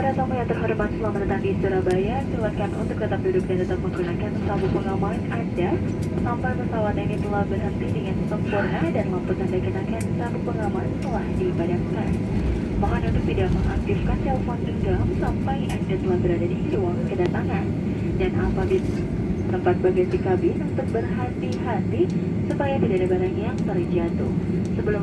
Para tamu yang terhormat, selamat datang di Surabaya. Silakan untuk tetap duduk dan tetap menggunakan sabuk pengaman Anda sampai pesawat ini telah berhenti dengan sempurna dan lampu tanda kenakan sabuk pengaman telah dipadamkan. Mohon untuk tidak mengaktifkan telepon genggam sampai Anda telah berada di ruang kedatangan. Dan apabila tempat bagasi kabin untuk berhati-hati supaya tidak ada barang yang terjatuh. Sebelum